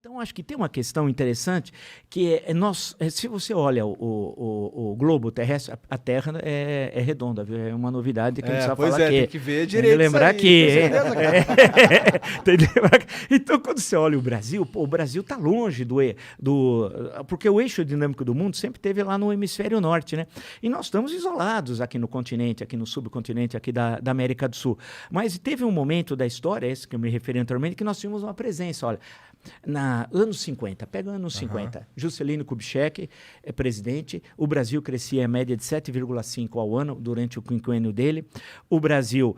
Então, acho que tem uma questão interessante que se você olha o globo terrestre, a Terra é redonda, viu? É uma novidade que a gente precisa falar aqui. Tem que ver direito. Lembrar que... Então, quando você olha o Brasil está longe porque o eixo dinâmico do mundo sempre esteve lá no hemisfério norte, né? E nós estamos isolados aqui no continente, aqui no subcontinente, aqui da América do Sul. Mas teve um momento da história, esse que eu me referi anteriormente, que nós tínhamos uma presença, olha... anos 50, pega anos 50, Juscelino Kubitschek é presidente, o Brasil crescia em média de 7,5 ao ano durante o quinquênio dele, o Brasil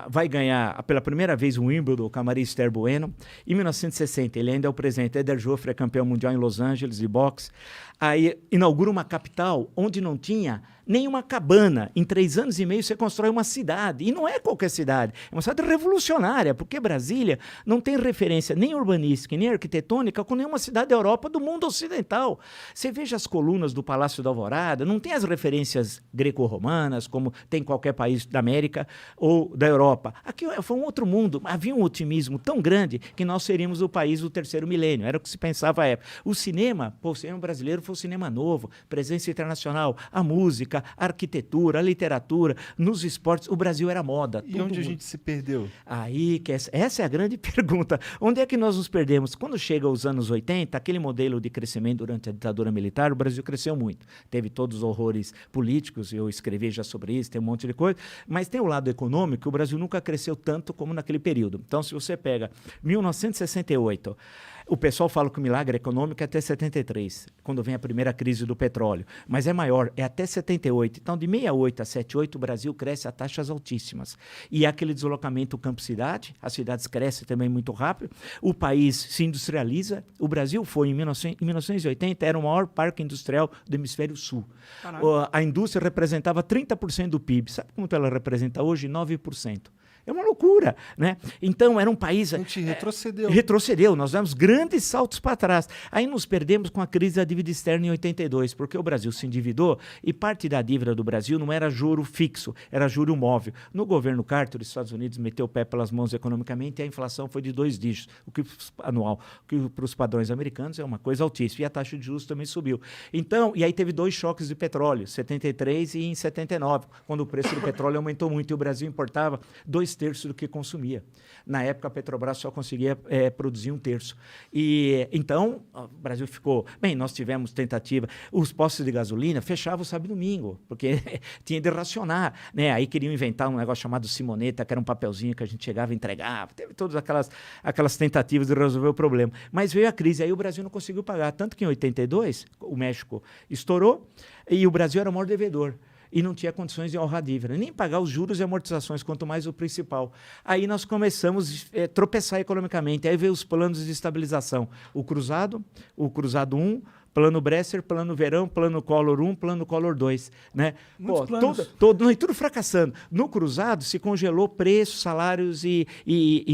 vai ganhar pela primeira vez o Wimbledon com a Maria Esther Bueno, em 1960 ele ainda é o presidente, Éder Joffre é campeão mundial em Los Angeles de boxe, aí inaugura uma capital onde não tinha nenhuma cabana. Em 3 anos e meio você constrói uma cidade. E não é qualquer cidade. É uma cidade revolucionária, porque Brasília não tem referência nem urbanística, nem arquitetônica com nenhuma cidade da Europa do mundo ocidental. Você veja as colunas do Palácio da Alvorada, não tem as referências greco-romanas, como tem qualquer país da América ou da Europa. Aqui foi um outro mundo. Havia um otimismo tão grande que nós seríamos o país do terceiro milênio. Era o que se pensava à época. O cinema brasileiro foi o cinema novo, presença internacional, a música, a arquitetura, a literatura, nos esportes, o Brasil era moda. E onde a gente se perdeu? Aí, essa é a grande pergunta. Onde é que nós nos perdemos? Quando chega os anos 80, aquele modelo de crescimento durante a ditadura militar, o Brasil cresceu muito. Teve todos os horrores políticos, eu escrevi já sobre isso, tem um monte de coisa, mas tem o lado econômico, o Brasil nunca cresceu tanto como naquele período. Então, se você pega 1968, o pessoal fala que o milagre econômico é até 73, quando vem a primeira crise do petróleo. Mas é maior, é até 78. Então, de 68 a 78, o Brasil cresce a taxas altíssimas. E é aquele deslocamento campo-cidade, as cidades crescem também muito rápido, o país se industrializa. O Brasil foi, em 1980, era o maior parque industrial do hemisfério sul. A indústria representava 30% do PIB. Sabe quanto ela representa hoje? 9%. É uma loucura, né? Então, era um país... A gente retrocedeu. Retrocedeu, nós demos grandes saltos para trás. Aí nos perdemos com a crise da dívida externa em 82, porque o Brasil se endividou e parte da dívida do Brasil não era juro fixo, era juro móvel. No governo Carter, os Estados Unidos meteu o pé pelas mãos economicamente e a inflação foi de 2 dígitos, o que anual, o que para os padrões americanos é uma coisa altíssima. E a taxa de juros também subiu. Então, e aí teve 2 choques de petróleo, 73 e em 79, quando o preço do petróleo aumentou muito e o Brasil importava 2/3 do que consumia. Na época, a Petrobras só conseguia produzir 1/3. E então, o Brasil ficou... Bem, nós tivemos tentativa. Os postos de gasolina fechavam sábado e domingo, porque tinha de racionar, né? Aí queriam inventar um negócio chamado Simoneta, que era um papelzinho que a gente chegava e entregava. Teve todas aquelas tentativas de resolver o problema. Mas veio a crise, aí o Brasil não conseguiu pagar. Tanto que em 82, o México estourou e o Brasil era o maior devedor. E não tinha condições de honrar a dívida, nem pagar os juros e amortizações, quanto mais o principal. Aí nós começamos a tropeçar economicamente, aí veio os planos de estabilização, o Cruzado 1, Plano Bresser, Plano Verão, Plano Collor 1, Plano Collor 2. Né? Muitos planos. Tudo fracassando. No Cruzado se congelou preços, salários e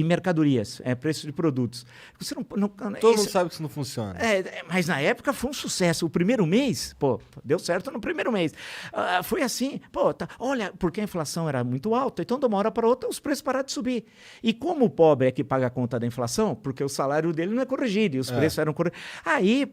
mercadorias, preços de produtos. Todo mundo sabe que isso não funciona. Mas na época foi um sucesso. O primeiro mês, deu certo no primeiro mês. Foi assim, olha, porque a inflação era muito alta, então de uma hora para outra os preços pararam de subir. E como o pobre é que paga a conta da inflação, porque o salário dele não é corrigido, e os preços eram corrigidos. Aí,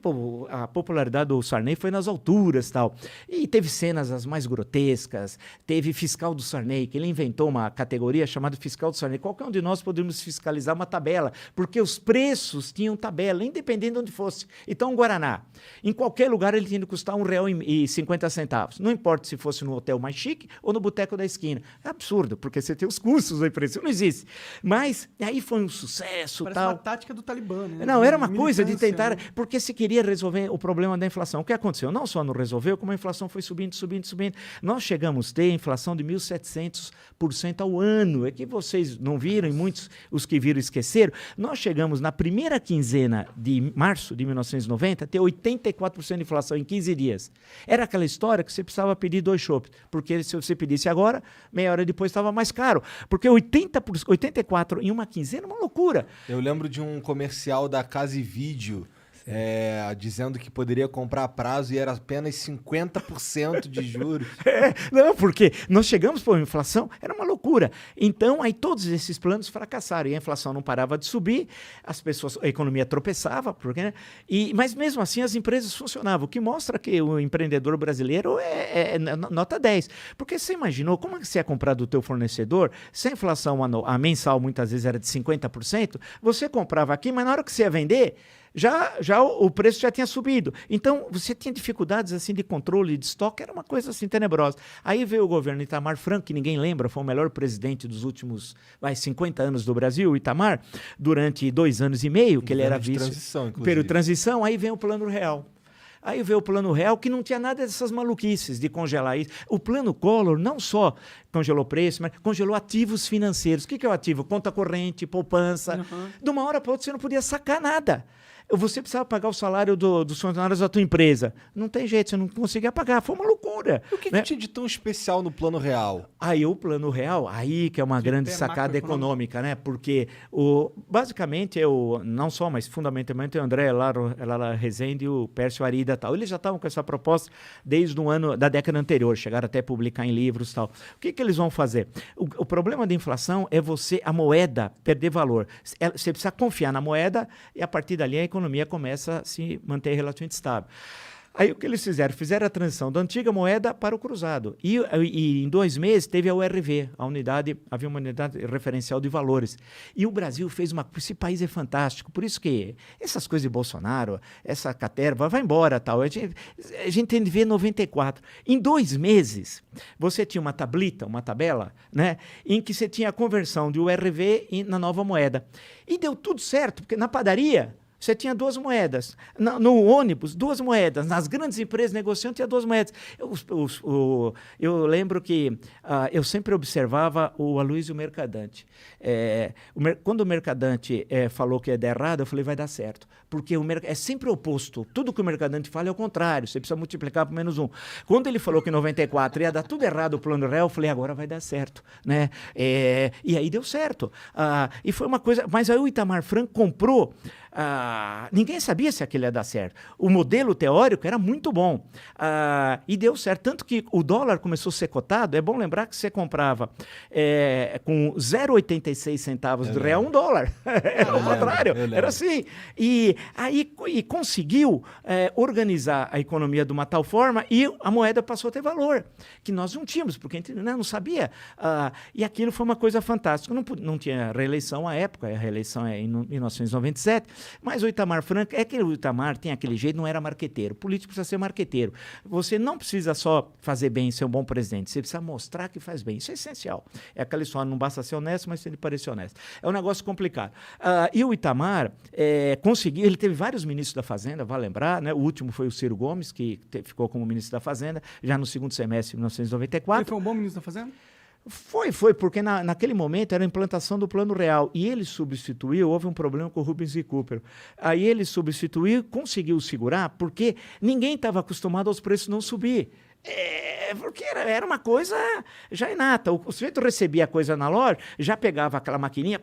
a popularidade do Sarney foi nas alturas e tal. E teve cenas as mais grotescas, teve fiscal do Sarney, que ele inventou uma categoria chamada fiscal do Sarney. Qualquer um de nós podemos fiscalizar uma tabela, porque os preços tinham tabela, independente de onde fosse. Então, um Guaraná, em qualquer lugar ele tinha que custar R$1,50. Não importa se fosse no hotel mais chique ou no boteco da esquina. É absurdo, porque você tem os custos da empresa, isso não existe. Mas aí foi um sucesso. Parece uma tática do Talibã, né? Não, era uma coisa de tentar, porque se queria resolver o problema da inflação. O que aconteceu? Não só não resolveu, como a inflação foi subindo. Nós chegamos a ter inflação de 1.700% ao ano. É que vocês não viram e muitos, os que viram, esqueceram. Nós chegamos na primeira quinzena de março de 1990 a ter 84% de inflação em 15 dias. Era aquela história que você precisava pedir 2 chopps, porque se você pedisse agora, meia hora depois estava mais caro. Porque 84% em uma quinzena é uma loucura. Eu lembro de um comercial da Casa e Vídeo, dizendo que poderia comprar a prazo e era apenas 50% de juros. Não, porque nós chegamos para a inflação, era uma loucura. Então, aí todos esses planos fracassaram e a inflação não parava de subir, a economia tropeçava, né? Mas mesmo assim as empresas funcionavam, o que mostra que o empreendedor brasileiro é nota 10. Porque você imaginou como é que você ia comprar do teu fornecedor, se a inflação a mensal muitas vezes era de 50%, você comprava aqui, mas na hora que você ia vender, já o preço já tinha subido. Então, você tinha dificuldades assim de controle de estoque, era uma coisa assim tenebrosa. Aí veio o governo Itamar Franco, que ninguém lembra, foi o melhor presidente dos últimos 50 anos do Brasil, o Itamar, durante 2 anos e meio, que ele era vice. Transição, inclusive. Período de transição, aí vem o Plano Real. Aí veio o Plano Real, que não tinha nada dessas maluquices de congelar isso. O Plano Collor não só congelou preço, mas congelou ativos financeiros. O que é o ativo? Conta corrente, poupança. Uhum. De uma hora para outra você não podia sacar nada. Você precisava pagar o salário dos funcionários da tua empresa. Não tem jeito, você não conseguia pagar. Foi uma loucura. E o que tinha de tão especial no Plano Real? Aí o Plano Real, aí que é uma grande sacada econômica, né? Porque basicamente não só, mas fundamentalmente o André Lara Rezende e o Pércio Arida e tal. Eles já estavam com essa proposta desde o ano da década anterior, chegaram até a publicar em livros e tal. O que eles vão fazer? O problema da inflação é a moeda perder valor. Você precisa confiar na moeda e a partir dali a economia começa a se manter relativamente estável. Aí o que eles fizeram? Fizeram a transição da antiga moeda para o cruzado. E em 2 meses teve a URV, havia uma unidade referencial de valores. E o Brasil fez esse país é fantástico, por isso que essas coisas de Bolsonaro, essa caterva, vai embora, tal. A gente tem de ver 94. Em 2 meses, você tinha uma tabela, né, em que você tinha a conversão de URV na nova moeda. E deu tudo certo, porque na padaria você tinha 2 moedas. No ônibus, 2 moedas. Nas grandes empresas negociando, tinha 2 moedas. Eu lembro que eu sempre observava o Aloysio Mercadante. Quando o Mercadante falou que ia dar errado, eu falei, vai dar certo. Porque é sempre o oposto. Tudo que o Mercadante fala é o contrário. Você precisa multiplicar por -1. Quando ele falou que em 94 ia dar tudo errado o Plano Real, eu falei, agora vai dar certo. Né? E aí deu certo. E foi uma coisa... Mas aí o Itamar Franco comprou... ninguém sabia se aquilo ia dar certo. O modelo teórico era muito bom. E deu certo. Tanto que o dólar começou a ser cotado. É bom lembrar que você comprava com 0,86 centavos de real $1. Era o contrário. Era assim. E conseguiu organizar a economia de uma tal forma e a moeda passou a ter valor, que nós não tínhamos, porque a gente não sabia. E aquilo foi uma coisa fantástica. Não tinha reeleição à época, a reeleição é em 1997, mas o Itamar Franco, que o Itamar tem aquele jeito, não era marqueteiro. O político precisa ser marqueteiro. Você não precisa só fazer bem e ser um bom presidente, você precisa mostrar que faz bem. Isso é essencial. É aquela história, não basta ser honesto, mas ele parecer honesto. É um negócio complicado. E o Itamar conseguiu, ele teve vários ministros da Fazenda, vale lembrar, né? O último foi o Ciro Gomes, que ficou como ministro da Fazenda, já no segundo semestre de 1994. Ele foi um bom ministro da Fazenda? Foi, porque naquele momento era a implantação do Plano Real e ele substituiu, houve um problema com o Rubens e Cooper. Aí ele substituiu, conseguiu segurar, porque ninguém estava acostumado aos preços não subir. Porque era uma coisa já inata. O sujeito recebia a coisa na loja, já pegava aquela maquininha,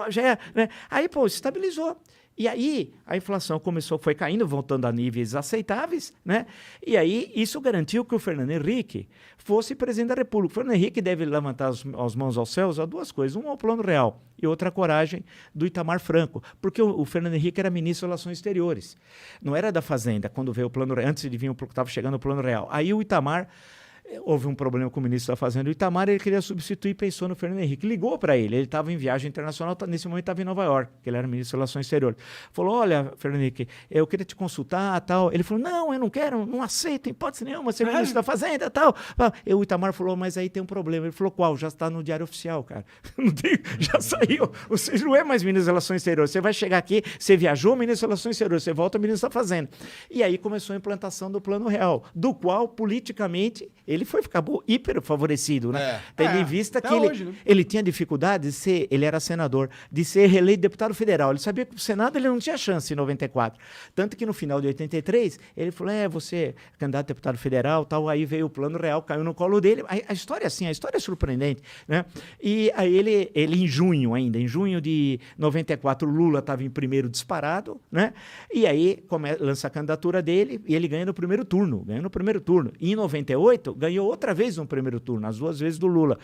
já né? Aí, estabilizou. E aí a inflação foi caindo, voltando a níveis aceitáveis, né? E aí isso garantiu que o Fernando Henrique fosse presidente da República. O Fernando Henrique deve levantar as mãos aos céus a 2 coisas. Um ao Plano Real e outra a coragem do Itamar Franco. Porque o Fernando Henrique era ministro das Relações Exteriores. Não era da Fazenda, quando veio o Plano Real, antes de vir, estava chegando o Plano Real. Aí o Itamar... Houve um problema com o ministro da Fazenda, o Itamar, ele queria substituir e pensou no Fernando Henrique. Ligou para ele estava em viagem internacional, nesse momento estava em Nova York, que ele era ministro das Relações Exteriores. Falou, olha, Fernando Henrique, eu queria te consultar, tal. Ele falou, não, eu não quero, não aceito, em hipótese nenhuma, ser ministro da Fazenda, tal. E o Itamar falou, mas aí tem um problema. Ele falou, qual? Já está no Diário Oficial, cara. Já saiu. Você não é mais ministro das Relações Exteriores. Você vai chegar aqui, você viajou, ministro das Relações Exteriores, você volta ministro da Fazenda. E aí começou a implantação do Plano Real, do qual, politicamente, ele acabou hiper favorecido, né? Tendo em vista que hoje, né? ele tinha dificuldade de ser, ele era senador, de ser reeleito deputado federal. Ele sabia que o Senado ele não tinha chance em 94. Tanto que no final de 83, ele falou, você é candidato a deputado federal, tal, aí veio o Plano Real, caiu no colo dele. A história é assim, a história é surpreendente, né? E aí ele em junho de 94, o Lula estava em primeiro disparado, né? E aí lança a candidatura dele e ele ganha no primeiro turno. E em 98, ganhou outra vez no primeiro turno, as 2 vezes do Lula.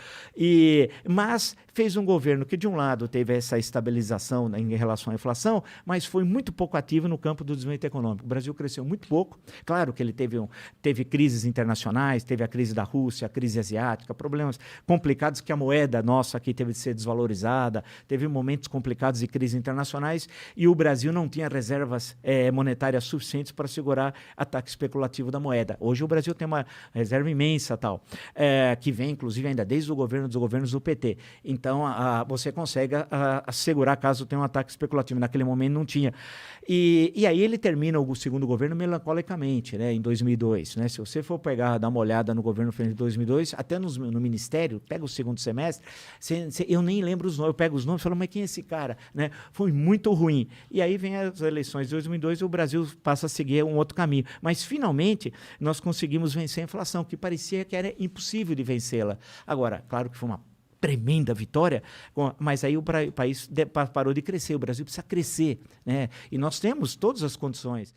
Mas fez um governo que, de um lado, teve essa estabilização em relação à inflação, mas foi muito pouco ativo no campo do desenvolvimento econômico. O Brasil cresceu muito pouco. Claro que ele teve crises internacionais, teve a crise da Rússia, a crise asiática, problemas complicados que a moeda nossa aqui teve de ser desvalorizada, teve momentos complicados de crises internacionais e o Brasil não tinha reservas monetárias suficientes para segurar ataque especulativo da moeda. Hoje o Brasil tem uma reserva imensa, que vem, inclusive, ainda desde os governos do PT. Então, você consegue assegurar caso tenha um ataque especulativo. Naquele momento não tinha. E aí ele termina o segundo governo melancolicamente, né, em 2002. Né? Se você for dar uma olhada no governo de 2002, até no Ministério, pega o segundo semestre, eu nem lembro os nomes, eu pego os nomes e falo, mas quem é esse cara? Né? Foi muito ruim. E aí vem as eleições de 2002 e o Brasil passa a seguir um outro caminho. Mas, finalmente, nós conseguimos vencer a inflação, que parecia que era impossível de vencê-la. Agora, claro que foi uma tremenda vitória, mas aí o país parou de crescer, o Brasil precisa crescer, né? E nós temos todas as condições.